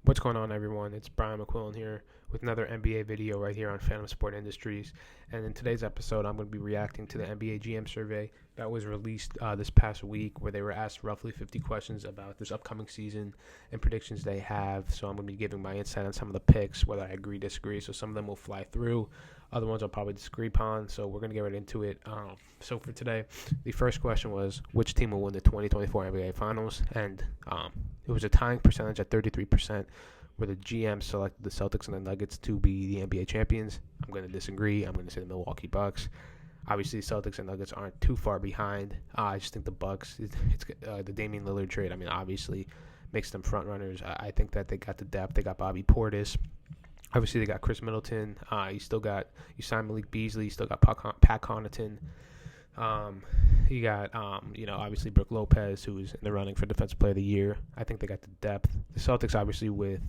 What's going on, everyone? It's Brian McQuillen here with another NBA video right here on Phantom Sport Industries. And in today's episode, I'm going to be reacting to the NBA GM survey that was released this past week, where they were asked roughly 50 questions about this upcoming season and predictions they have. So I'm going to be giving my insight on some of the picks, whether I agree, disagree. So some of them will fly through. Other ones I'll probably disagree upon. So we're going to get right into it. So for today, the first question was, which team will win the 2024 NBA Finals? And it was a tying percentage at 33%, where the GM selected the Celtics and the Nuggets to be the NBA champions. I'm going to disagree. I'm going to say the Milwaukee Bucks. Obviously, Celtics and Nuggets aren't too far behind. I just think the Bucks, it's the Damian Lillard trade, obviously makes them front runners. I think that they got the depth. They got Bobby Portis. Obviously, they got Chris Middleton. You signed Malik Beasley. You still got Pat Connaughton. You got, obviously Brook Lopez, who's in the running for Defensive Player of the Year. I think they got the depth. The Celtics, obviously, with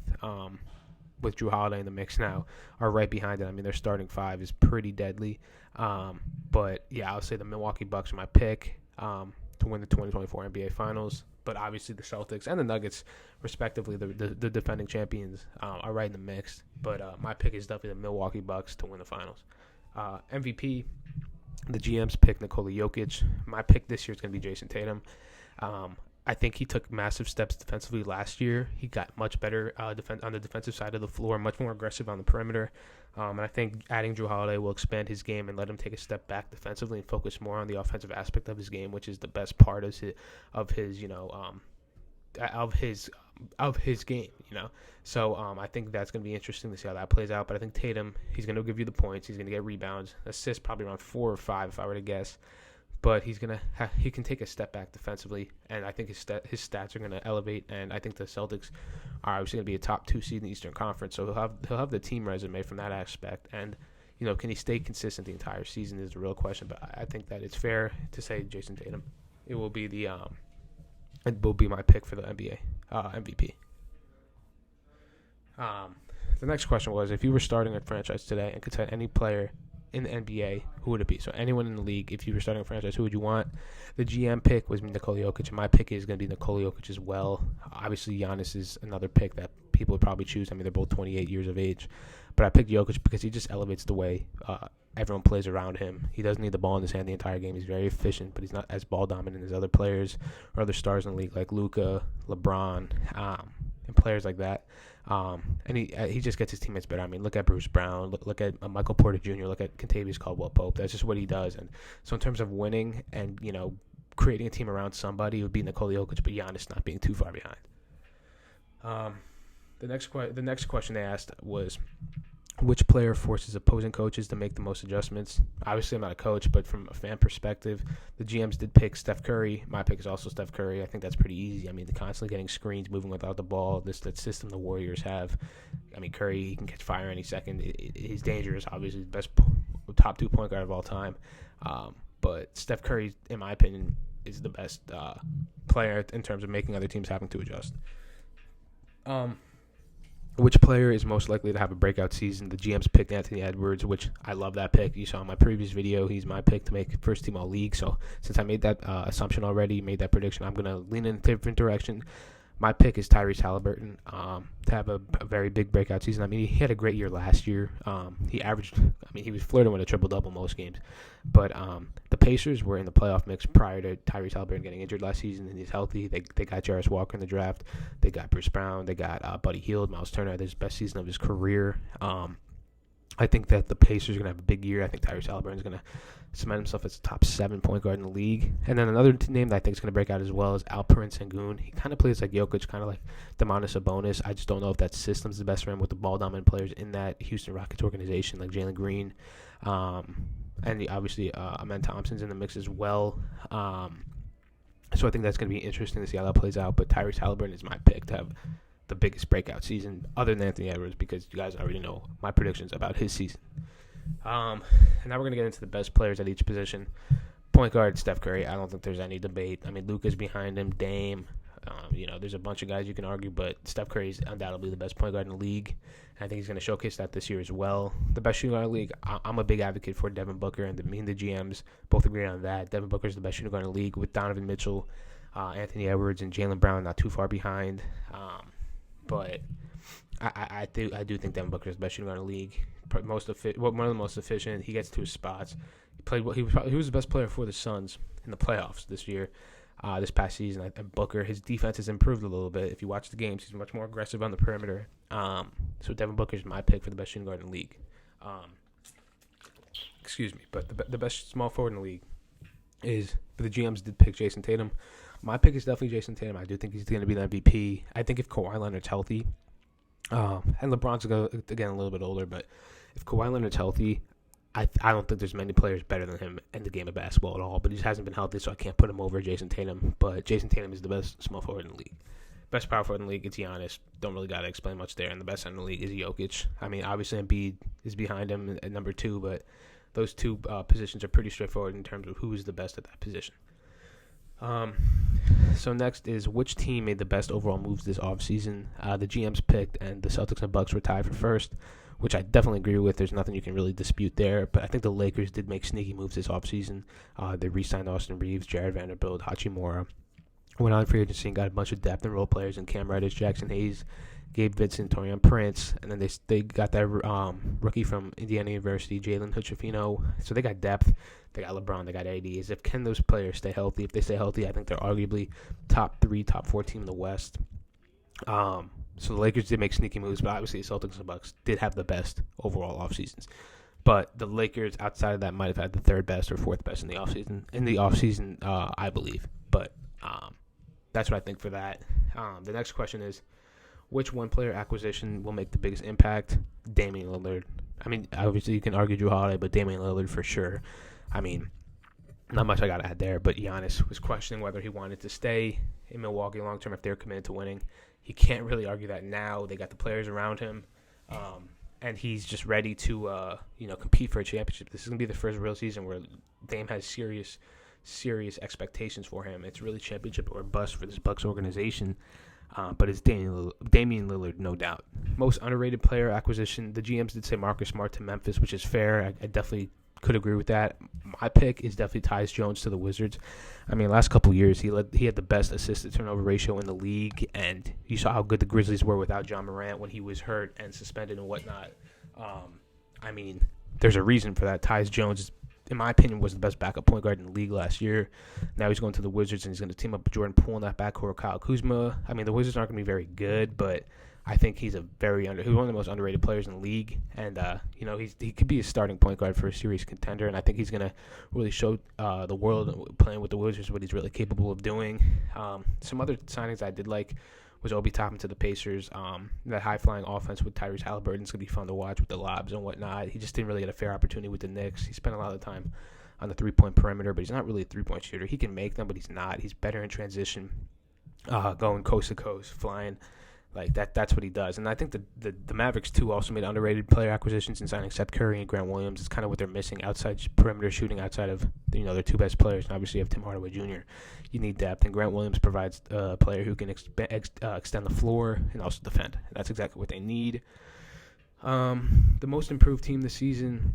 Jrue Holiday in the mix now, are right behind it. Their starting five is pretty deadly. But, yeah, I'll say the Milwaukee Bucks are my pick to win the 2024 NBA Finals. But, obviously, the Celtics and the Nuggets, respectively, the defending champions, are right in the mix. But my pick is definitely the Milwaukee Bucks to win the Finals. MVP. The GM's pick Nikola Jokic. My pick this year is going to be Jason Tatum. I think he took massive steps defensively last year. He got much better on the defensive side of the floor, much more aggressive on the perimeter. And I think adding Jrue Holiday will expand his game and let him take a step back defensively and focus more on the offensive aspect of his game, which is the best part of his game, So I think that's going to be interesting to see how that plays out. But I think Tatum, he's going to give you the points. He's going to get rebounds, assists probably around 4 or 5 if I were to guess. But he can take a step back defensively, and I think his stats are going to elevate. And I think the Celtics are obviously going to be a top 2 seed in the Eastern Conference, so he'll have the team resume from that aspect. And can he stay consistent the entire season is the real question. But I think that it's fair to say Jason Tatum. It will be my pick for the NBA MVP. The next question was, if you were starting a franchise today and could sign any player in the NBA, who would it be? So anyone in the league, if you were starting a franchise, who would you want? The GM pick was Nikola Jokic, and my pick is going to be Nikola Jokic as well. Obviously, Giannis is another pick that people would probably choose. They're both 28 years of age. But I picked Jokic because he just elevates the way everyone plays around him. He doesn't need the ball in his hand the entire game. He's very efficient, but he's not as ball dominant as other players or other stars in the league like Luka, LeBron, and players like that. And he just gets his teammates better. Look at Bruce Brown, look at Michael Porter Jr., look at Kentavious Caldwell-Pope. That's just what he does. And so in terms of winning and creating a team around somebody, it would be Nikola Jokic, but Giannis not being too far behind. The next question they asked was, which player forces opposing coaches to make the most adjustments? Obviously, I'm not a coach, but from a fan perspective, the GMs did pick Steph Curry. My pick is also Steph Curry. I think that's pretty easy. They're constantly getting screens, moving without the ball. That system the Warriors have. Curry, he can catch fire any second. He's dangerous. Obviously, the best top 2 point guard of all time. But Steph Curry, in my opinion, is the best player in terms of making other teams having to adjust. Which player is most likely to have a breakout season? The GM's picked Anthony Edwards, which I love that pick. You saw in my previous video, he's my pick to make first team all league. So since I made that assumption already, made that prediction, I'm going to lean in a different direction. My pick is Tyrese Halliburton to have a very big breakout season. He had a great year last year. He was flirting with a triple-double most games. But the Pacers were in the playoff mix prior to Tyrese Halliburton getting injured last season, and he's healthy. They got Jarris Walker in the draft. They got Bruce Brown. They got Buddy Hield, Miles Turner. This is the best season of his career. I think that the Pacers are going to have a big year. I think Tyrese Halliburton is going to cement himself as a top 7 point guard in the league. And then another name that I think is going to break out as well is Alperen Sengun. He kind of plays like Jokic, kind of like Domantas Sabonis. I just don't know if that system's the best for him with the ball-dominant players in that Houston Rockets organization, like Jalen Green. And obviously, Amen Thompson's in the mix as well. So I think that's going to be interesting to see how that plays out. But Tyrese Halliburton is my pick to have the biggest breakout season other than Anthony Edwards, because you guys already know my predictions about his season. And now we're going to get into the best players at each position. Point guard, Steph Curry. I don't think there's any debate. Luka's behind him, Dame. There's a bunch of guys you can argue, but Steph Curry is undoubtedly the best point guard in the league. And I think he's going to showcase that this year as well. The best shooting guard in the league, I'm a big advocate for Devin Booker, and me and the GMs both agree on that. Devin Booker is the best shooting guard in the league with Donovan Mitchell, Anthony Edwards, and Jaylen Brown not too far behind. But I do think Devin Booker is the best shooting guard in the league. One of the most efficient. He gets to his spots. He was the best player for the Suns in the playoffs this year. This past season, and Booker, his defense has improved a little bit. If you watch the games, he's much more aggressive on the perimeter. So Devin Booker is my pick for the best shooting guard in the league. Excuse me, but the best small forward in the league is, for the GMs did pick Jason Tatum. My pick is definitely Jason Tatum. I do think he's going to be the MVP. I think if Kawhi Leonard's healthy, and LeBron's again a little bit older, but if Kawhi Leonard's healthy, I don't think there's many players better than him in the game of basketball at all. But he just hasn't been healthy, so I can't put him over Jason Tatum. But Jason Tatum is the best small forward in the league. Best power forward in the league, it's Giannis. Don't really got to explain much there. And the best center in the league is Jokic. I mean, obviously Embiid is behind him at number 2, but those two positions are pretty straightforward in terms of who is the best at that position. So next is, which team made the best overall moves this offseason? The GMs picked, and the Celtics and Bucks were tied for first, which I definitely agree with. There's nothing you can really dispute there. But I think the Lakers did make sneaky moves this offseason. They re-signed Austin Reeves, Jared Vanderbilt, Hachimura. Went on free agency and got a bunch of depth and role players in Cam Reddish, Jackson Hayes, Gabe Vincent, Taurean Prince. And then they got that rookie from Indiana University, Jalen Hood-Schifino. So they got depth. They got LeBron. They got AD. Can those players stay healthy? If they stay healthy, I think they're arguably top 3, top 4 team in the West. So the Lakers did make sneaky moves, but obviously the Celtics and Bucks did have the best overall offseasons. But the Lakers, outside of that, might have had the 3rd best or 4th best in the offseason. I believe. But that's what I think for that. The next question is, which one-player acquisition will make the biggest impact? Damian Lillard. I mean, obviously you can argue Drew Holiday, but Damian Lillard for sure. I mean, not much I got to add there, but Giannis was questioning whether he wanted to stay in Milwaukee long-term if they're committed to winning. He can't really argue that now. They got the players around him, and he's just ready to compete for a championship. This is going to be the first real season where Dame has serious expectations for him. It's really championship or bust for this Bucks organization. But it's Damian Lillard, no doubt. Most underrated player acquisition, the GMs did say Marcus Smart to Memphis, which is fair. I definitely could agree with that. My pick is definitely Tyus Jones to the Wizards. I mean, last couple of years, he had the best assist-to-turnover ratio in the league, and you saw how good the Grizzlies were without John Morant when he was hurt and suspended and whatnot. I mean, there's a reason for that. Tyus Jones, in my opinion, was the best backup point guard in the league last year. Now he's going to the Wizards, and he's going to team up with Jordan Poole in that backcourt, Kyle Kuzma. I mean, the Wizards aren't going to be very good, but I think he's he's one of the most underrated players in the league, and he could be a starting point guard for a serious contender, and I think he's going to really show the world playing with the Wizards what he's really capable of doing. Some other signings I did like was Obi Toppin to the Pacers. That high-flying offense with Tyrese Halliburton's going to be fun to watch with the lobs and whatnot. He just didn't really get a fair opportunity with the Knicks. He spent a lot of time on the three-point perimeter, but he's not really a three-point shooter. He can make them, but he's not. He's better in transition, going coast to coast, flying. Like that's what he does. And I think the Mavericks, too, also made underrated player acquisitions in signing Seth Curry and Grant Williams. It's kind of what they're missing outside perimeter shooting, outside of their two best players. And obviously, you have Tim Hardaway Jr. You need depth, and Grant Williams provides a player who can extend the floor and also defend. And that's exactly what they need. The most improved team this season,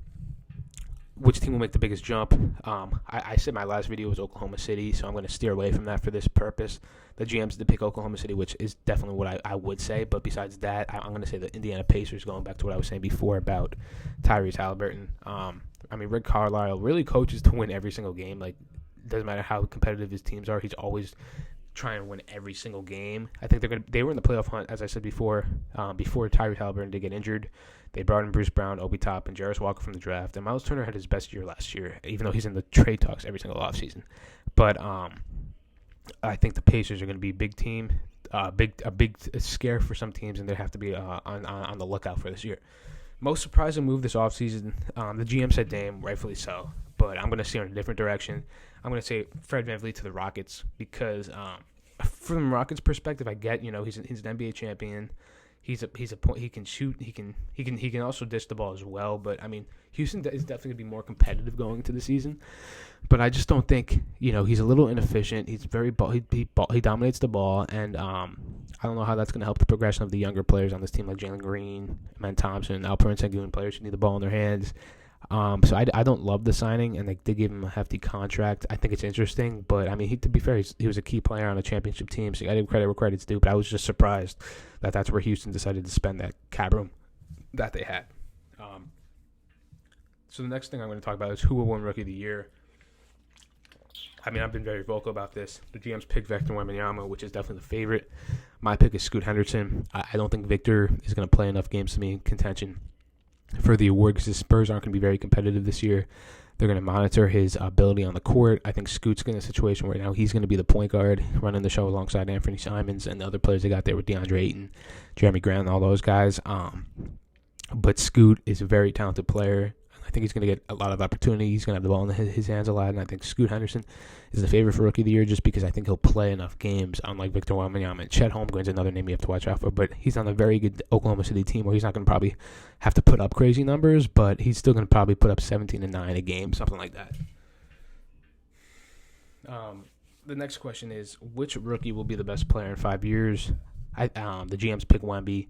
which team will make the biggest jump? I said my last video was Oklahoma City, so I'm going to steer away from that for this purpose. The GMs did pick Oklahoma City, which is definitely what I would say. But besides that, I'm going to say the Indiana Pacers, going back to what I was saying before about Tyrese Halliburton. Rick Carlisle really coaches to win every single game. Like, it doesn't matter how competitive his teams are. He's always trying to win every single game. I think they were in the playoff hunt, as I said before Tyrese Halliburton did get injured. They brought in Bruce Brown, Obi Toppin, and Jarris Walker from the draft. And Miles Turner had his best year last year, even though he's in the trade talks every single offseason. But I think the Pacers are going to be a big team, a big scare for some teams, and they have to be on the lookout for this year. Most surprising move this offseason, the GM said Dame, rightfully so. But I'm going to steer in a different direction. I'm going to say Fred VanVleet to the Rockets because from Rockets' perspective, I get he's an NBA champion. He can shoot. He can also dish the ball as well. But I mean, Houston is definitely going to be more competitive going into the season. But I just don't think he's a little inefficient. He's very he dominates the ball, and I don't know how that's going to help the progression of the younger players on this team like Jalen Green, Amen Thompson, Alperen Sengun, players who need the ball in their hands. So I don't love the signing, and they did give him a hefty contract. I think it's interesting, but I mean, to be fair, he was a key player on a championship team, so I give credit where credit's due. But I was just surprised that that's where Houston decided to spend that cap room that they had. So the next thing I'm going to talk about is who will win Rookie of the Year. I mean, I've been very vocal about this. The GM's picked Victor Wembanyama, which is definitely the favorite. My pick is Scoot Henderson. I don't think Victor is going to play enough games to be in contention for the award because the Spurs aren't going to be very competitive this year. They're going to monitor his ability on the court. I think Scoot's in a situation where now he's going to be the point guard running the show alongside Anthony Simons and the other players they got there with DeAndre Ayton, Jeremy Grant, and all those guys. But Scoot is a very talented player. I think he's going to get a lot of opportunity. He's going to have the ball in his hands a lot, and I think Scoot Henderson is the favorite for Rookie of the Year just because I think he'll play enough games, unlike Victor Wembanyama. Chet Holmgren's another name you have to watch out for, but he's on a very good Oklahoma City team where he's not going to probably have to put up crazy numbers, but he's still going to probably put up 17 and 9 a game, something like that. The next question is, which rookie will be the best player in 5 years? The GM's pick Wemby.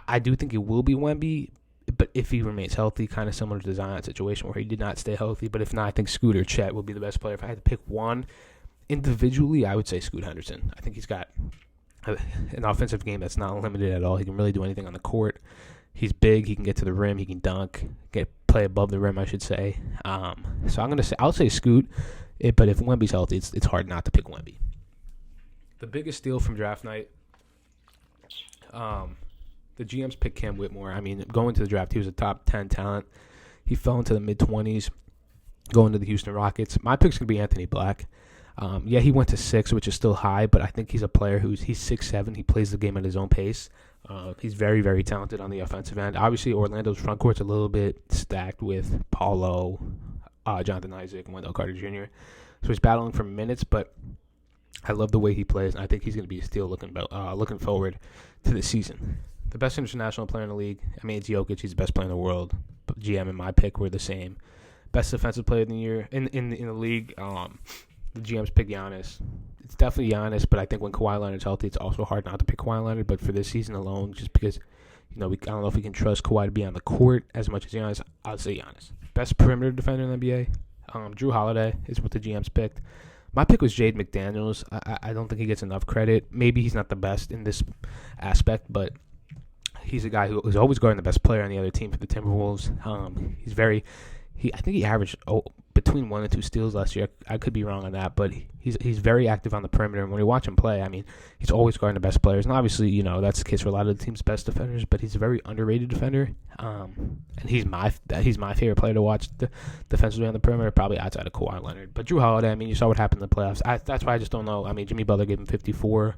I do think it will be Wemby, but if he remains healthy, kind of similar to the Zion situation where he did not stay healthy. But if not, I think Scoot or Chet will be the best player. If I had to pick one individually, I would say Scoot Henderson. I think he's got an offensive game that's not limited at all. He can really do anything on the court. He's big. He can get to the rim. He can dunk. Play above the rim, I should say. So I'll say Scoot. But if Wemby's healthy, it's hard not to pick Wemby. The biggest steal from draft night. The GM's picked Cam Whitmore. I mean, going to the draft, he was a top 10 talent. He fell into the mid-20s going to the Houston Rockets. My pick's going to be Anthony Black. He went to 6, which is still high, but I think he's a player he's 6'7". He plays the game at his own pace. He's very, very talented on the offensive end. Obviously, Orlando's front court's a little bit stacked with Paulo, Jonathan Isaac, and Wendell Carter Jr. So he's battling for minutes, but I love the way he plays, and I think he's going to be a steal looking forward to the season. The best international player in the league, I mean, it's Jokic. He's the best player in the world. But GM and my pick were the same. Best defensive player of the year in the league, the GM's pick Giannis. It's definitely Giannis, but I think when Kawhi Leonard's healthy, it's also hard not to pick Kawhi Leonard. But for this season alone, just because, I don't know if we can trust Kawhi to be on the court as much as Giannis, I'll say Giannis. Best perimeter defender in the NBA, Drew Holiday is what the GM's picked. My pick was Jade McDaniels. I don't think he gets enough credit. Maybe he's not the best in this aspect, but he's a guy who is always guarding the best player on the other team for the Timberwolves. I think he averaged between 1 and 2 steals last year. I could be wrong on that, but he's very active on the perimeter. And when you watch him play, I mean, he's always guarding the best players. And obviously, that's the case for a lot of the team's best defenders. But he's a very underrated defender. And he's my favorite player to watch defensively on the perimeter, probably outside of Kawhi Leonard. But Drew Holiday, I mean, you saw what happened in the playoffs. That's why I just don't know. I mean, Jimmy Butler gave him 54.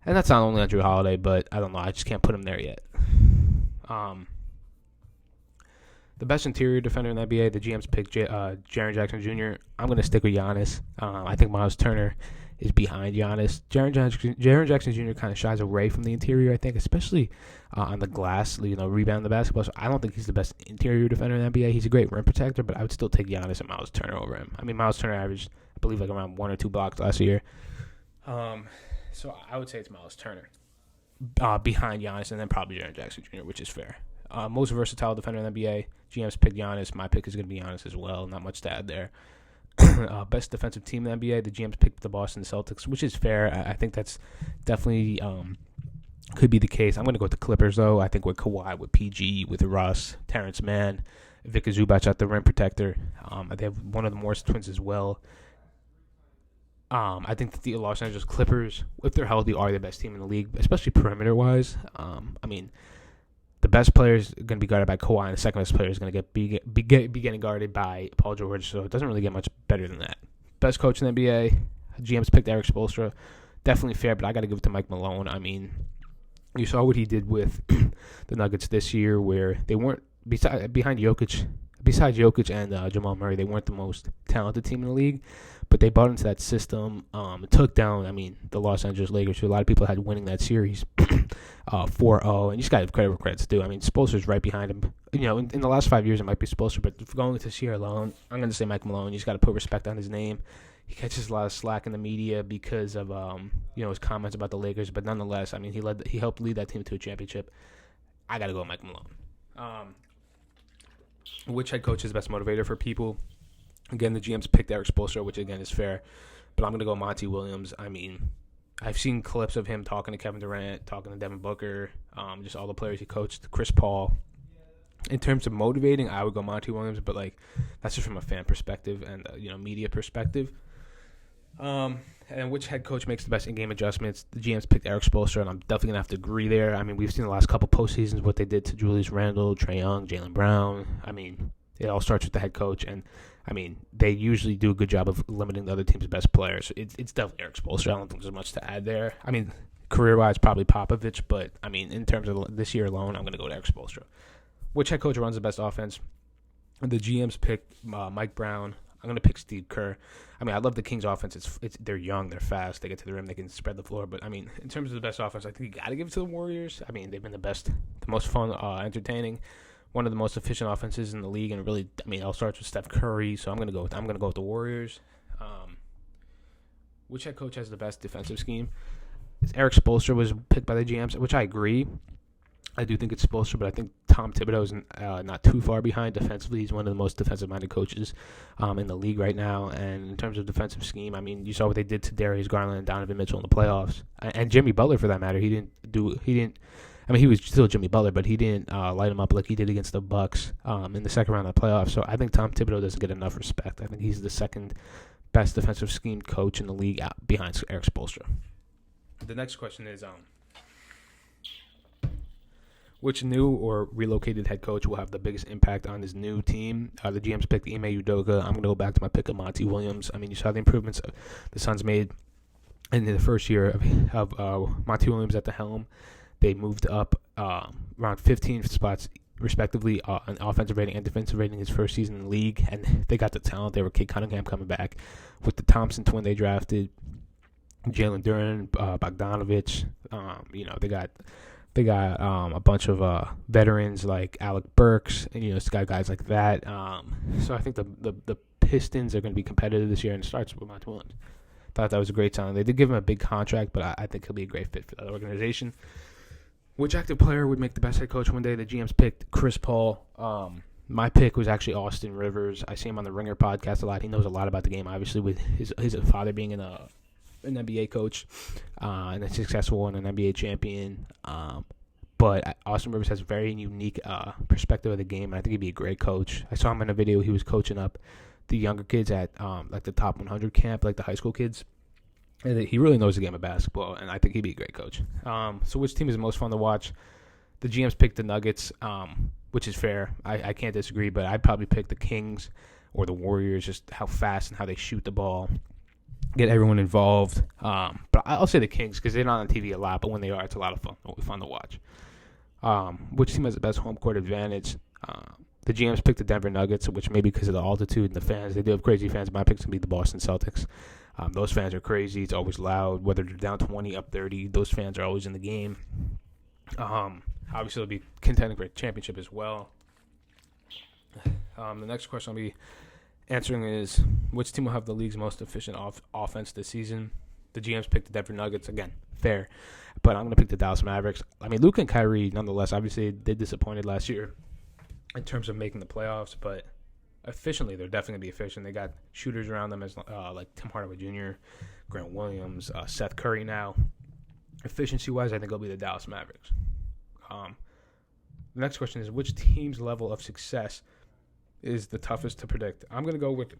And that's not only on Drew Holiday, but I don't know. I just can't put him there yet. The best interior defender in the NBA, the GM's picked Jaren Jackson Jr. I'm going to stick with Giannis. I think Miles Turner is behind Giannis. Jaren Jackson Jr. kind of shies away from the interior, I think, especially on the glass, rebound the basketball. So I don't think he's the best interior defender in the NBA. He's a great rim protector, but I would still take Giannis and Miles Turner over him. I mean, Miles Turner averaged, I believe, around 1 or 2 blocks last year. So I would say it's Miles Turner behind Giannis, and then probably Jaren Jackson Jr., which is fair. Most versatile defender in the NBA, GM's picked Giannis. My pick is going to be Giannis as well. Not much to add there. Best defensive team in the NBA, the GM's picked the Boston Celtics, which is fair. I think that's definitely could be the case. I'm going to go with the Clippers, though. I think with Kawhi, with PG, with Russ, Terrence Mann, Vika Zubac at the rim protector. They have one of the Morris twins as well. I think that the Los Angeles Clippers, if they're healthy, are the best team in the league, especially perimeter-wise. I mean, the best player is going to be guarded by Kawhi, and the second best player is going to be getting guarded by Paul George, so it doesn't really get much better than that. Best coach in the NBA, GM's picked Eric Spoelstra. Definitely fair, but I got to give it to Mike Malone. I mean, you saw what he did with the Nuggets this year, where they weren't, besides Jokic and Jamal Murray, they weren't the most talented team in the league, but they bought into that system. Took down, the Los Angeles Lakers, who a lot of people had winning that series 4-0, and you just got to give credit where credit's due. I mean, Spoelstra's right behind him. In the last 5 years, it might be Spoelstra, but going into this year alone, I'm going to say Mike Malone. You just got to put respect on his name. He catches a lot of slack in the media because of his comments about the Lakers, but nonetheless, I mean, he helped lead that team to a championship. I got to go with Mike Malone. Which head coach is the best motivator for people? Again, the GM's picked Eric Spoelstra, which again is fair, but I'm going to go Monty Williams. I mean, I've seen clips of him talking to Kevin Durant, talking to Devin Booker, just all the players he coached, Chris Paul. In terms of motivating, I would go Monty Williams, but like that's just from a fan perspective and media perspective. And which head coach makes the best in-game adjustments? The GM's picked Eric Spoelstra, and I'm definitely gonna have to agree there. I mean, we've seen the last couple postseasons what they did to Julius Randle, Trae Young, Jaylen Brown. I mean, it all starts with the head coach, and I mean they usually do a good job of limiting the other team's best players. It's definitely Eric Spoelstra. I don't think there's much to add there. I mean, career-wise, probably Popovich, but I mean, in terms of this year alone, I'm gonna go to Eric Spoelstra. Which head coach runs the best offense? The GM's picked Mike Brown. I'm going to pick Steve Kerr. I mean, I love the Kings' offense. They're young, they're fast, they get to the rim, they can spread the floor. But, I mean, in terms of the best offense, I think you got to give it to the Warriors. I mean, they've been the most fun, entertaining, one of the most efficient offenses in the league. And really, I mean, it all starts with Steph Curry. So I'm going to go with the Warriors. Which head coach has the best defensive scheme? Eric Spoelstra was picked by the GMs, which I agree. I do think it's Spoelstra, but I think Tom Thibodeau is not too far behind defensively. He's one of the most defensive-minded coaches in the league right now. And in terms of defensive scheme, I mean, you saw what they did to Darius Garland and Donovan Mitchell in the playoffs, and Jimmy Butler for that matter. He didn't. I mean, he was still Jimmy Butler, but he didn't light him up like he did against the Bucks in the second round of the playoffs. So I think Tom Thibodeau doesn't get enough respect. I think he's the second best defensive scheme coach in the league behind Eric Spoelstra. The next question is which new or relocated head coach will have the biggest impact on his new team? The GM's picked Ime Udoka. I'm going to go back to my pick of Monty Williams. I mean, you saw the improvements the Suns made in the first year of Monty Williams at the helm. They moved up around 15 spots, respectively, on offensive rating and defensive rating his first season in the league. And they got the talent. They were Kate Cunningham coming back with the Thompson twin they drafted, Jalen Duren, Bogdanovich. They got a bunch of veterans like Alec Burks, and it's got guys like that. So I think the Pistons are going to be competitive this year, and it starts with Monty Williams. Thought that was a great signing. They did give him a big contract, but I think he'll be a great fit for that organization. Which active player would make the best head coach one day? The GM's picked Chris Paul. My pick was actually Austin Rivers. I see him on the Ringer podcast a lot. He knows a lot about the game, obviously, with his father being an NBA coach and a successful one, an NBA champion. But Austin Rivers has a very unique perspective of the game, and I think he'd be a great coach. I saw him in a video. He was coaching up the younger kids at like the top 100 camp, like the high school kids. And he really knows the game of basketball, and I think he'd be a great coach. So which team is the most fun to watch? The GM's picked the Nuggets, which is fair. I can't disagree, but I'd probably pick the Kings or the Warriors, just how fast and how they shoot the ball, get everyone involved. But I'll say the Kings because they're not on TV a lot, but when they are, it's a lot of fun. It'll be fun to watch. Which team has the best home court advantage? The GM's picked the Denver Nuggets, which maybe because of the altitude and the fans. They do have crazy fans. My pick's going to be the Boston Celtics. Those fans are crazy. It's always loud. Whether they're down 20, up 30, those fans are always in the game. Obviously, they'll be contending for a championship as well. The next question I'll be answering is, which team will have the league's most efficient offense this season? The GM's picked the Denver Nuggets. Again, fair. But I'm going to pick the Dallas Mavericks. I mean, Luka and Kyrie, nonetheless, obviously, they disappointed last year in terms of making the playoffs. But efficiently, they're definitely going to be efficient. They got shooters around them as like Tim Hardaway Jr., Grant Williams, Seth Curry now. Efficiency-wise, I think it'll be the Dallas Mavericks. The next question is, which team's level of success is the toughest to predict? I'm going to go with,